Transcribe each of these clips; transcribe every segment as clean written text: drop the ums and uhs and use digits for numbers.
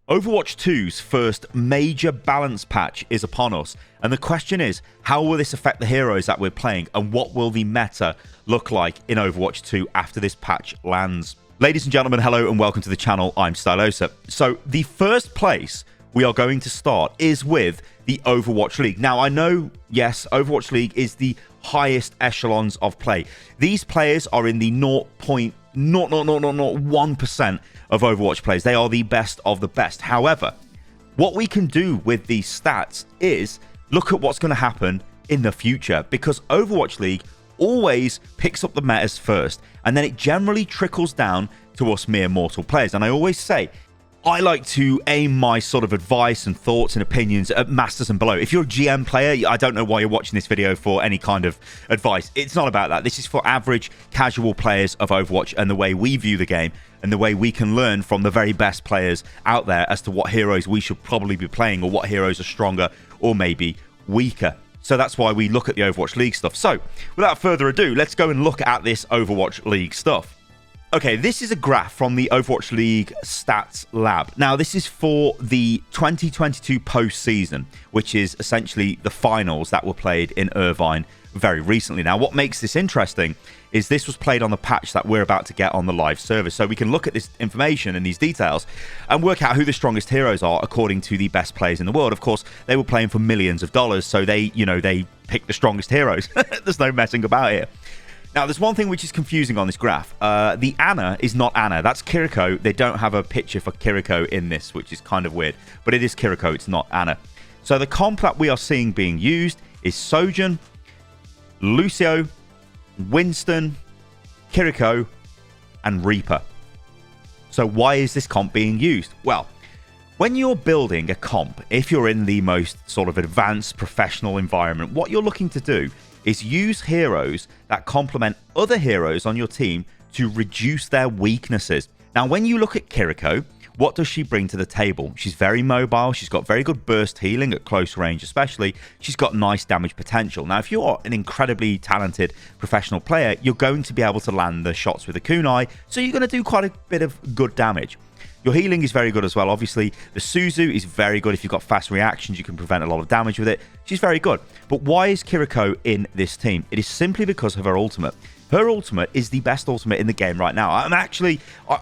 Overwatch 2's first major balance patch is upon us, and the question is, how will this affect the heroes that we're playing, and what will the meta look like in Overwatch 2 after this patch lands? Ladies and gentlemen, hello and welcome to the channel. I'm Stylosa. So the first place we are going to start is with the Overwatch League. Now, I know, yes, Overwatch League is the highest echelons of play. These players are in the 0.00001% of Overwatch players. They are the best of the best. However, what we can do with these stats is look at what's going to happen in the future, because Overwatch League always picks up the metas first, and then it generally trickles down to us mere mortal players. And I always say, I like to aim my sort of advice and thoughts and opinions at masters and below. If you're a GM player, I don't know why you're watching this video for any kind of advice. It's not about that. This is for average casual players of Overwatch and the way we view the game and the way we can learn from the very best players out there as to what heroes we should probably be playing or what heroes are stronger or maybe weaker. So that's why we look at the Overwatch League stuff. So without further ado, let's go and look at this Overwatch League stuff. Okay, this is a graph from the Overwatch League Stats Lab. Now, this is for the 2022 postseason, which is essentially the finals that were played in Irvine very recently. Now, what makes this interesting is this was played on the patch that we're about to get on the live server. So we can look at this information and these details and work out who the strongest heroes are according to the best players in the world. Of course, they were playing for millions of dollars, so they picked the strongest heroes. There's no messing about here. Now, there's one thing which is confusing on this graph. The Ana is not Ana. That's Kiriko. They don't have a picture for Kiriko in this, which is kind of weird. But it is Kiriko. It's not Ana. So the comp that we are seeing being used is Sojourn, Lucio, Winston, Kiriko, and Reaper. So why is this comp being used? Well, when you're building a comp, if you're in the most sort of advanced professional environment, what you're looking to do is use heroes that complement other heroes on your team to reduce their weaknesses. Now, when you look at Kiriko, what does she bring to the table? She's very mobile. She's got very good burst healing at close range, especially. She's got nice damage potential. Now, if you're an incredibly talented professional player, you're going to be able to land the shots with a kunai, so you're going to do quite a bit of good damage. Your healing is very good as well. Obviously, the Suzu is very good. If you've got fast reactions, you can prevent a lot of damage with it. She's very good. But why is Kiriko in this team? It is simply because of her ultimate. Her ultimate is the best ultimate in the game right now. I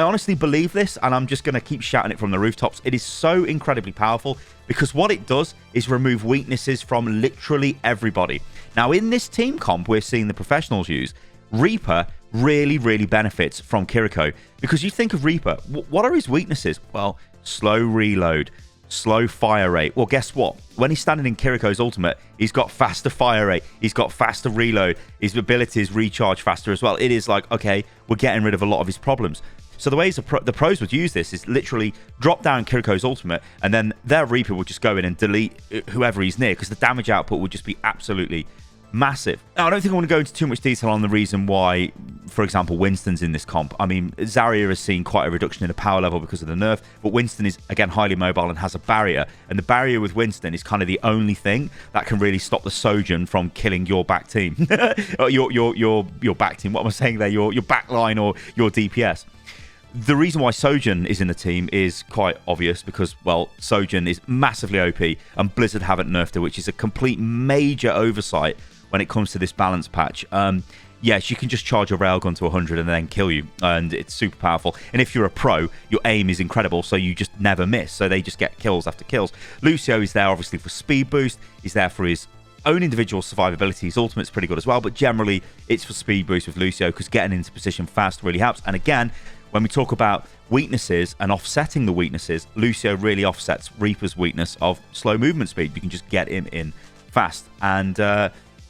honestly believe this, and I'm just going to keep shouting it from the rooftops. It is so incredibly powerful because what it does is remove weaknesses from literally everybody. Now, in this team comp we're seeing the professionals use, Reaper really benefits from Kiriko, because you think of Reaper, what are his weaknesses? Well, slow reload, slow fire rate. Well, guess what? When he's standing in Kiriko's ultimate, he's got faster fire rate, he's got faster reload, his abilities recharge faster as well. It is like, okay, we're getting rid of a lot of his problems. So the ways the pros would use this is literally drop down Kiriko's ultimate, and then their Reaper would just go in and delete whoever he's near, because the damage output would just be absolutely massive. Now, I don't think I want to go into too much detail on the reason why, for example, Winston's in this comp. I mean, Zarya has seen quite a reduction in the power level because of the nerf, but Winston is, again, highly mobile and has a barrier. And the barrier with Winston is kind of the only thing that can really stop the Sojourn from killing your back team. your back team. What am I saying there? Your back line or your DPS. The reason why Sojourn is in the team is quite obvious because, well, Sojourn is massively OP and Blizzard haven't nerfed her, which is a complete major oversight when it comes to this balance patch. Yes, you can just charge a railgun to 100 and then kill you, and it's super powerful. And if you're a pro, your aim is incredible, so you just never miss. So they just get kills after kills. Lucio is there, obviously, for speed boost. He's there for his own individual survivability. His ultimate's pretty good as well, but generally, it's for speed boost with Lucio, because getting into position fast really helps. And again, when we talk about weaknesses and offsetting the weaknesses, Lucio really offsets Reaper's weakness of slow movement speed. You can just get him in fast. And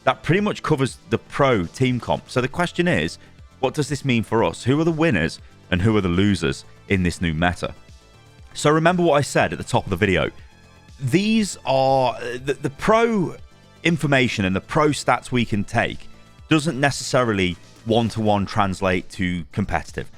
that pretty much covers the pro team comp. So the question is, what does this mean for us? Who are the winners and who are the losers in this new meta? So remember what I said at the top of the video. These are the pro information and the pro stats we can take doesn't necessarily one-to-one translate to competitive.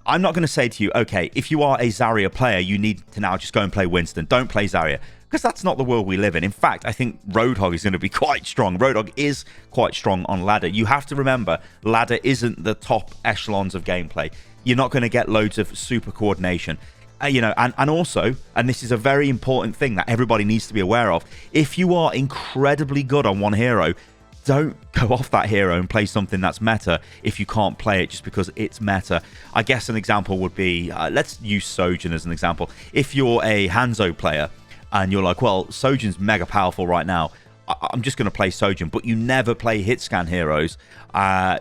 I'm not going to say to you, okay, if you are a Zarya player, you need to now just go and play Winston. Don't play Zarya, because that's not the world we live in. In fact, I think Roadhog is going to be quite strong. Roadhog is quite strong on ladder. You have to remember, ladder isn't the top echelons of gameplay. You're not going to get loads of super coordination. You know, and also, and this is a very important thing that everybody needs to be aware of, if you are incredibly good on one hero, don't go off that hero and play something that's meta if you can't play it just because it's meta. I guess an example would be, let's use Sojourn as an example. If you're a Hanzo player and you're like, well, Sojourn's mega powerful right now, I'm just going to play Sojourn, but you never play hit scan heroes,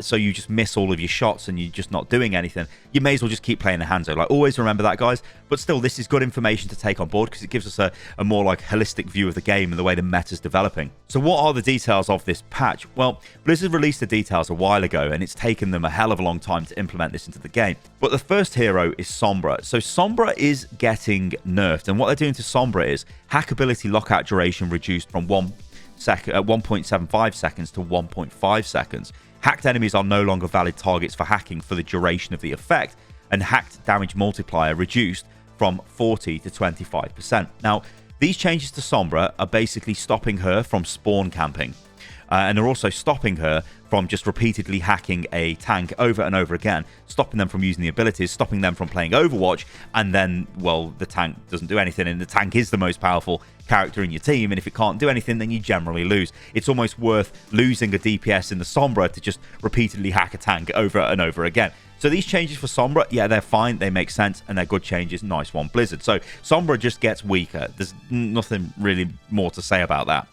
so you just miss all of your shots and you're just not doing anything. You may as well just keep playing the Hanzo. Like, always remember that, guys. But still, this is good information to take on board because it gives us a more like holistic view of the game and the way the meta's developing. So what are the details of this patch? Well, Blizzard released the details a while ago, and it's taken them a hell of a long time to implement this into the game. But the first hero is Sombra. So Sombra is getting nerfed, and what they're doing to Sombra is hackability lockout duration reduced from 1.75 seconds to 1.5 seconds. Hacked enemies are no longer valid targets for hacking for the duration of the effect, and hacked damage multiplier reduced from 40 to 25%. Now, these changes to Sombra are basically stopping her from spawn camping, and they're also stopping her from just repeatedly hacking a tank over and over again, stopping them from using the abilities, stopping them from playing Overwatch, and then, well, the tank doesn't do anything, and the tank is the most powerful character in your team, and if it can't do anything, then you generally lose. It's almost worth losing a DPS in the Sombra to just repeatedly hack a tank over and over again. So these changes for Sombra, yeah, they're fine, they make sense, and they're good changes. Nice one, Blizzard. So Sombra just gets weaker. There's nothing really more to say about that.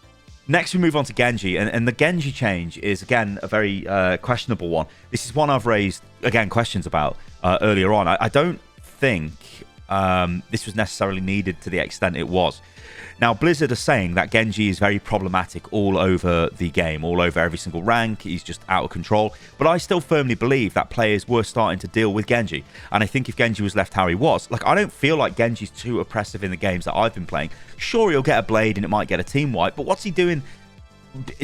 Next, we move on to Genji, and the Genji change is, again, a very questionable one. This is one I've raised, again, questions about earlier on. I don't think this was necessarily needed to the extent it was. Now, Blizzard are saying that Genji is very problematic all over the game, all over every single rank. He's just out of control. But I still firmly believe that players were starting to deal with Genji. And I think if Genji was left how he was, like, I don't feel like Genji's too oppressive in the games that I've been playing. Sure, he'll get a blade and it might get a team wipe, but what's he doing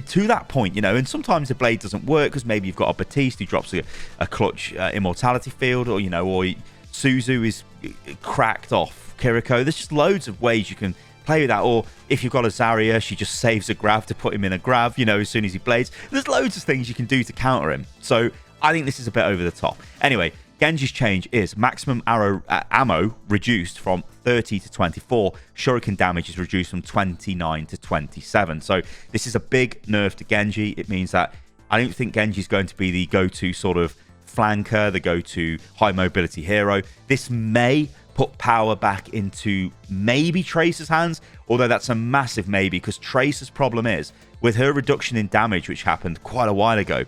to that point, you know? And sometimes the blade doesn't work because maybe you've got a Batiste who drops a clutch immortality field, or, you know, or Suzu is cracked off Kiriko. There's just loads of ways you can play with that. Or if you've got a Zarya, she just saves a grab to put him in a grab, you know, as soon as he blades. There's loads of things you can do to counter him. So I think this is a bit over the top. Anyway, Genji's change is maximum ammo reduced from 30 to 24. Shuriken damage is reduced from 29 to 27. So this is a big nerf to Genji. It means that I don't think Genji's going to be the go-to sort of flanker, the go-to high mobility hero. This may put power back into maybe Tracer's hands, although that's a massive maybe, because Tracer's problem is, with her reduction in damage, which happened quite a while ago,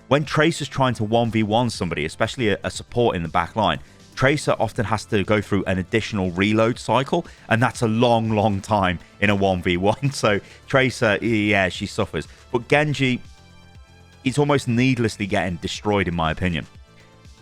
when Tracer's trying to 1v1 somebody, especially a support in the back line, Tracer often has to go through an additional reload cycle, and that's a long time in a 1v1. So Tracer, yeah, she suffers. But Genji, it's almost needlessly getting destroyed, in my opinion.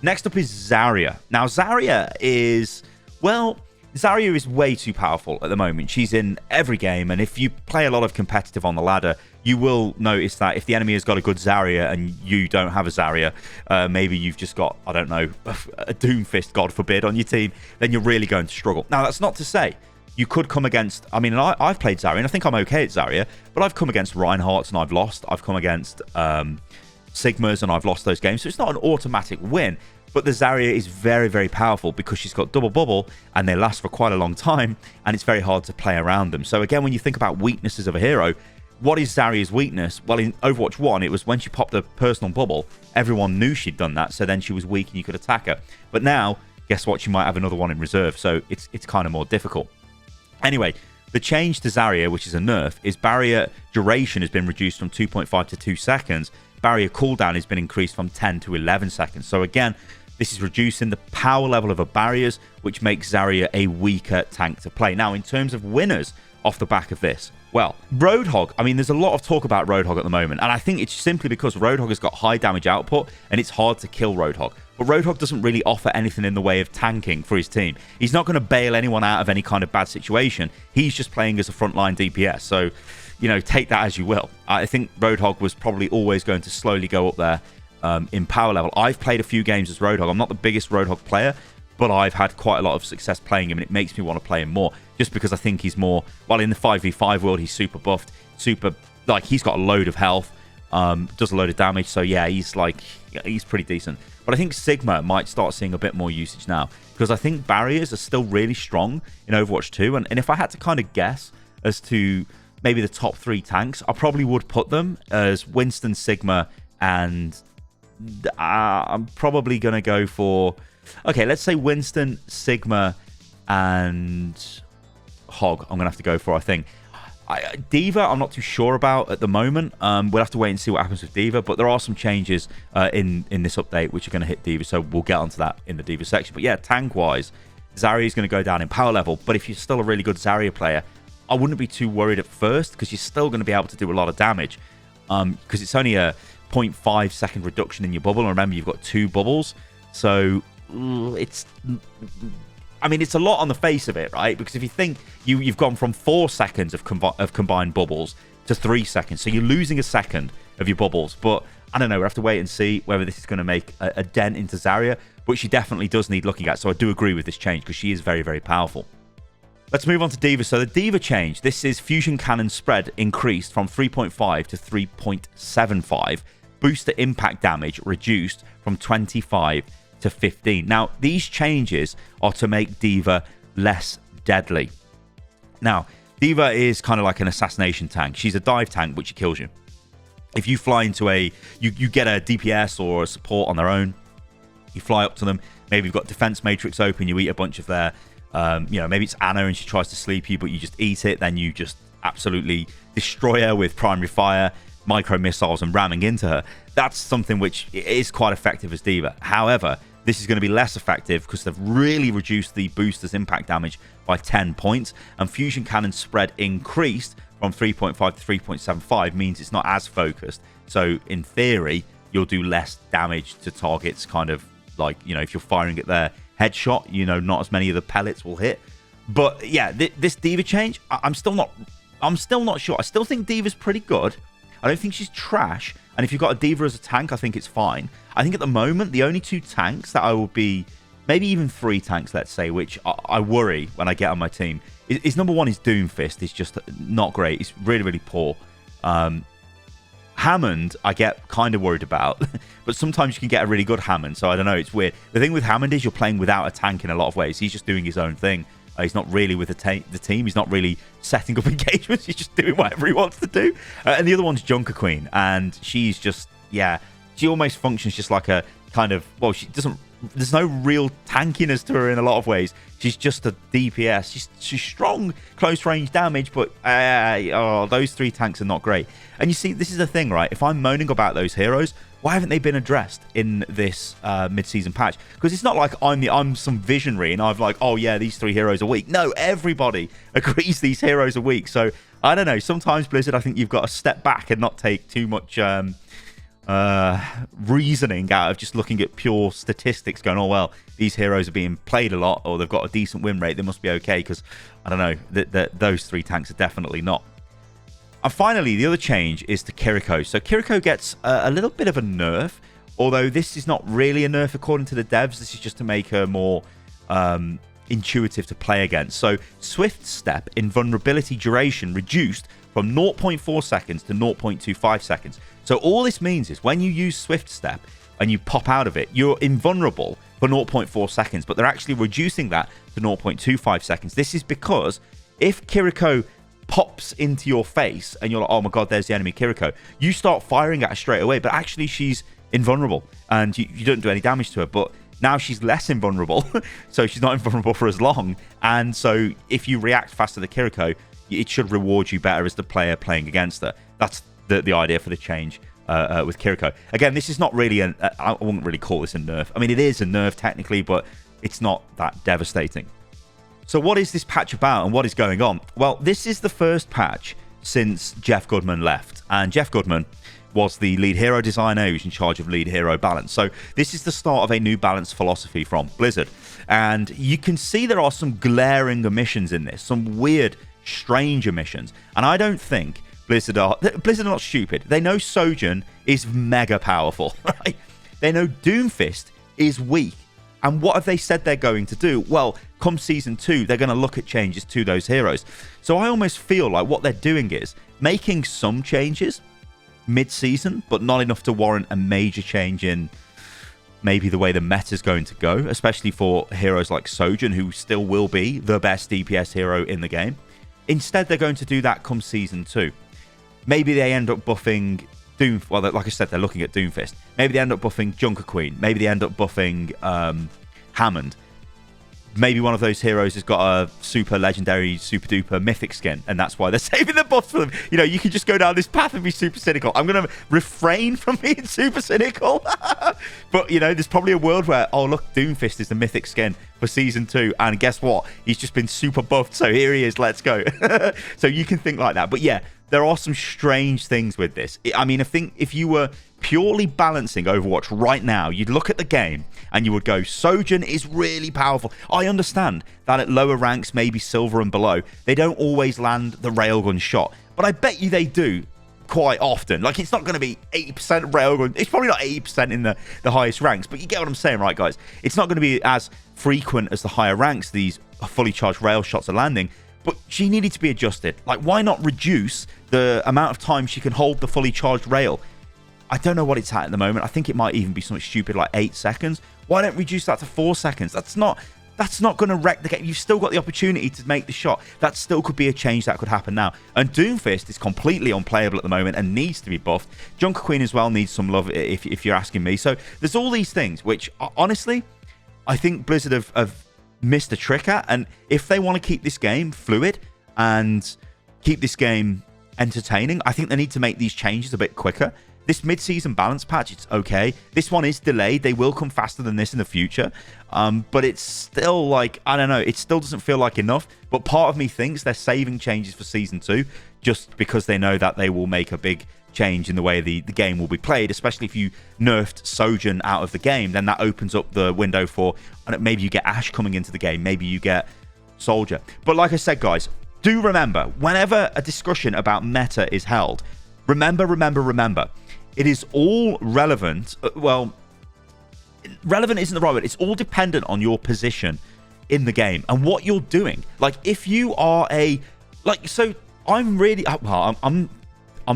Next up is Zarya. Now, Zarya is, well, Zarya is way too powerful at the moment. She's in every game, and if you play a lot of competitive on the ladder, you will notice that if the enemy has got a good Zarya and you don't have a Zarya, maybe you've just got, I don't know, a Doomfist, God forbid, on your team, then you're really going to struggle. Now, that's not to say you could come against, I mean, I've played Zarya, and I think I'm okay at Zarya, but I've come against Reinhardt's and I've lost. I've come against Sigmas and I've lost those games, so it's not an automatic win. But the Zarya is very powerful because she's got double bubble and they last for quite a long time, and it's very hard to play around them. So again, when you think about weaknesses of a hero, what is Zarya's weakness? Well, in Overwatch 1, it was when she popped the personal bubble, everyone knew she'd done that, so then she was weak and you could attack her. But now, guess what? She might have another one in reserve, so it's kind of more difficult. Anyway, the change to Zarya, which is a nerf, is barrier duration has been reduced from 2.5 to 2 seconds. Barrier cooldown has been increased from 10 to 11 seconds. So again, this is reducing the power level of her barriers, which makes Zarya a weaker tank to play. Now, in terms of winners off the back of this, well, Roadhog, I mean, there's a lot of talk about Roadhog at the moment, and I think it's simply because Roadhog has got high damage output, and it's hard to kill Roadhog. But Roadhog doesn't really offer anything in the way of tanking for his team. He's not going to bail anyone out of any kind of bad situation. He's just playing as a frontline DPS, so, you know, take that as you will. I think Roadhog was probably always going to slowly go up there in power level. I've played a few games as Roadhog. I'm not the biggest Roadhog player, but I've had quite a lot of success playing him, and it makes me want to play him more, just because I think he's more, well, in the 5v5 world, he's super buffed, super, like, he's got a load of health, does a load of damage. So yeah, he's pretty decent. But I think Sigma might start seeing a bit more usage now, because I think barriers are still really strong in Overwatch 2. And if I had to kind of guess as to maybe the top 3 tanks, I probably would put them as Winston, Sigma, and I'm probably going to go for... Okay, let's say Winston, Sigma, and Hog I'm going to have to go for, I think. D.Va, I'm not too sure about at the moment. We'll have to wait and see what happens with D.Va, but there are some changes in this update which are going to hit D.Va, so we'll get onto that in the D.Va section. But yeah, tank-wise, Zarya is going to go down in power level, but if you're still a really good Zarya player, I wouldn't be too worried at first, because you're still going to be able to do a lot of damage, because it's only a 0.5 second reduction in your bubble, and remember, you've got 2 bubbles, so it's... I mean, it's a lot on the face of it, right? Because if you think you've gone from 4 seconds of combined bubbles to 3 seconds, so you're losing a second of your bubbles. But I don't know, we'll have to wait and see whether this is going to make a dent into Zarya, but she definitely does need looking at. So I do agree with this change, because she is very, very powerful. Let's move on to D.Va. So the D.Va change, this is fusion cannon spread increased from 3.5 to 3.75. Booster impact damage reduced from 25 to 15. Now, these changes are to make D.Va less deadly. Now, D.Va is kind of like an assassination tank. She's a dive tank, which kills you. If you fly into you get a DPS or a support on their own, you fly up to them, maybe you've got defense matrix open, you eat a bunch of their, maybe it's Anna and she tries to sleep you, but you just eat it, then you just absolutely destroy her with primary fire, micro missiles, and ramming into her. That's something which is quite effective as D.Va. However, this is going to be less effective because they've really reduced the booster's impact damage by 10 points, and fusion cannon spread increased from 3.5 to 3.75 means it's not as focused. So in theory, you'll do less damage to targets, kind of like, if you're firing at their headshot, not as many of the pellets will hit. But yeah, this D.Va change, I'm still not sure. I still think D.Va's pretty good. I don't think she's trash. And if you've got a D.Va as a tank, I think it's fine. I think at the moment, the only 2 tanks that I will be, maybe even 3 tanks, let's say, which I worry when I get on my team, is number 1 is Doomfist. It's just not great. It's really, really poor. Hammond, I get kind of worried about, but sometimes you can get a really good Hammond, so I don't know, it's weird. The thing with Hammond is you're playing without a tank in a lot of ways. He's just doing his own thing. He's not really with the team. He's not really setting up engagements. He's just doing whatever he wants to do. And the other one's Junker Queen, and she's just, she almost functions just like a kind of, she doesn't, there's no real tankiness to her in a lot of ways. She's just a DPS. She's strong, close range damage, but those 3 tanks are not great. And you see, this is the thing, right? If I'm moaning about those heroes, why haven't they been addressed in this mid-season patch? Because it's not like I'm some visionary and I've like, oh yeah, these 3 heroes are weak. No, everybody agrees these heroes are weak. So I don't know. Sometimes Blizzard, I think you've got to step back and not take too much reasoning out of just looking at pure statistics, going, oh well, these heroes are being played a lot, or they've got a decent win rate, they must be okay. Because I don't know, those 3 tanks are definitely not. And finally, the other change is to Kiriko. So Kiriko gets a little bit of a nerf, although this is not really a nerf according to the devs. This is just to make her more intuitive to play against. So Swift Step invulnerability duration reduced from 0.4 seconds to 0.25 seconds. So all this means is when you use Swift Step and you pop out of it, you're invulnerable for 0.4 seconds, but they're actually reducing that to 0.25 seconds. This is because if Kiriko pops into your face and you're like, oh my god, there's the enemy Kiriko, you start firing at her straight away, but actually she's invulnerable and you don't do any damage to her. But now she's less invulnerable, so she's not invulnerable for as long, and so if you react faster to Kiriko, it should reward you better as the player playing against her. That's the idea for the change with Kiriko. Again, this is not really I wouldn't really call this a nerf. I mean, it is a nerf technically, but it's not that devastating. So what is this patch about and what is going on? Well, this is the first patch since Jeff Goodman left. And Jeff Goodman was the lead hero designer who's in charge of lead hero balance. So this is the start of a new balance philosophy from Blizzard. And you can see there are some glaring omissions in this, some weird, strange omissions. And I don't think Blizzard are not stupid. They know Sojourn is mega powerful, right? They know Doomfist is weak. And what have they said they're going to do? Well, come Season 2, they're going to look at changes to those heroes. So I almost feel like what they're doing is making some changes, mid-season, but not enough to warrant a major change in maybe the way the meta is going to go, especially for heroes like Sojourn, who still will be the best DPS hero in the game. Instead, they're going to do that come Season 2. Maybe they end up buffing Doom. Well, like I said, they're looking at Doomfist. Maybe they end up buffing Junker Queen. Maybe they end up buffing Hammond. Maybe one of those heroes has got a super legendary, super duper mythic skin, and that's why they're saving the buffs for them. You know, you can just go down this path and be super cynical. I'm going to refrain from being super cynical. But, you know, there's probably a world where, oh, look, Doomfist is the mythic skin for Season 2, and guess what? He's just been super buffed, so here he is, let's go. So you can think like that. But yeah, there are some strange things with this. I mean, I think if you were purely balancing Overwatch right now, you'd look at the game and you would go, Sojourn is really powerful. I understand that at lower ranks, maybe silver and below, they don't always land the railgun shot, but I bet you they do quite often. Like, it's not going to be 80% railgun. It's probably not 80% in the highest ranks, but you get what I'm saying, right, guys? It's not going to be as frequent as the higher ranks these fully charged rail shots are landing, but she needed to be adjusted. Like, why not reduce the amount of time she can hold the fully charged rail? I don't know what it's at the moment. I think it might even be something stupid like 8 seconds. Why don't reduce that to 4 seconds? That's not going to wreck the game. You've still got the opportunity to make the shot. That still could be a change that could happen now. And Doomfist is completely unplayable at the moment and needs to be buffed. Junker Queen as well needs some love, if you're asking me. So there's all these things which, honestly, I think Blizzard have missed a trick at. And if they want to keep this game fluid and keep this game entertaining, I think they need to make these changes a bit quicker. This mid-season balance patch, it's okay. This one is delayed. They will come faster than this in the future. But it's still like, I don't know, it still doesn't feel like enough. But part of me thinks they're saving changes for Season 2 just because they know that they will make a big change in the way the game will be played, especially if you nerfed Sojourn out of the game. Then that opens up the window for, maybe you get Ashe coming into the game. Maybe you get Soldier. But like I said, guys, do remember, whenever a discussion about meta is held, remember, it is all relevant. Well, relevant isn't the right word. It's all dependent on your position in the game and what you're doing. Like, if you are so I'm really, well, I'm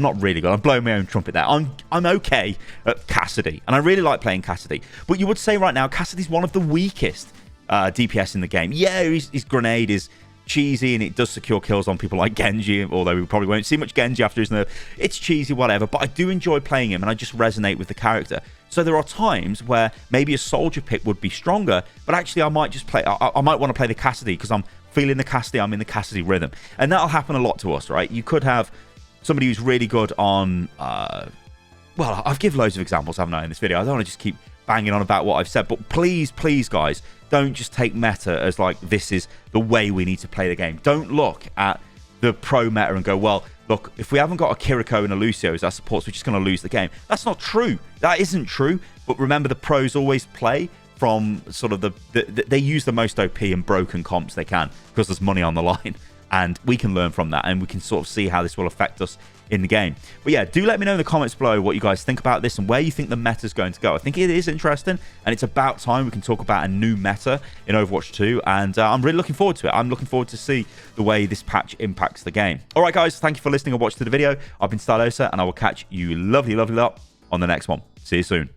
not really good. I'm blowing my own trumpet there. I'm okay at Cassidy, and I really like playing Cassidy. But you would say right now, Cassidy's one of the weakest DPS in the game. Yeah, his grenade is cheesy and it does secure kills on people like Genji, although we probably won't see much Genji after his nerf. It's cheesy, whatever, but I do enjoy playing him and I just resonate with the character. So there are times where maybe a Soldier pick would be stronger, but actually I might just play, I might want to play the Cassidy because I'm feeling the Cassidy, I'm in the Cassidy rhythm. And that'll happen a lot to us, right? You could have somebody who's really good on, well, I've given loads of examples, haven't I, in this video. I don't want to just keep banging on about what I've said, but please, guys, don't just take meta as like this is the way we need to play the game. Don't look at the pro meta and go, well, look, if we haven't got a Kiriko and a Lucio as our supports, we're just going to lose the game. That's not true. That isn't true. But remember, the pros always play from sort of they use the most OP and broken comps they can because there's money on the line. And we can learn from that, and we can sort of see how this will affect us in the game. But yeah, do let me know in the comments below what you guys think about this and where you think the meta is going to go. I think it is interesting, and it's about time we can talk about a new meta in Overwatch 2, and I'm really looking forward to it. I'm looking forward to see the way this patch impacts the game. All right, guys, thank you for listening and watching the video. I've been Stylosa, and I will catch you lovely lot on the next one. See you soon.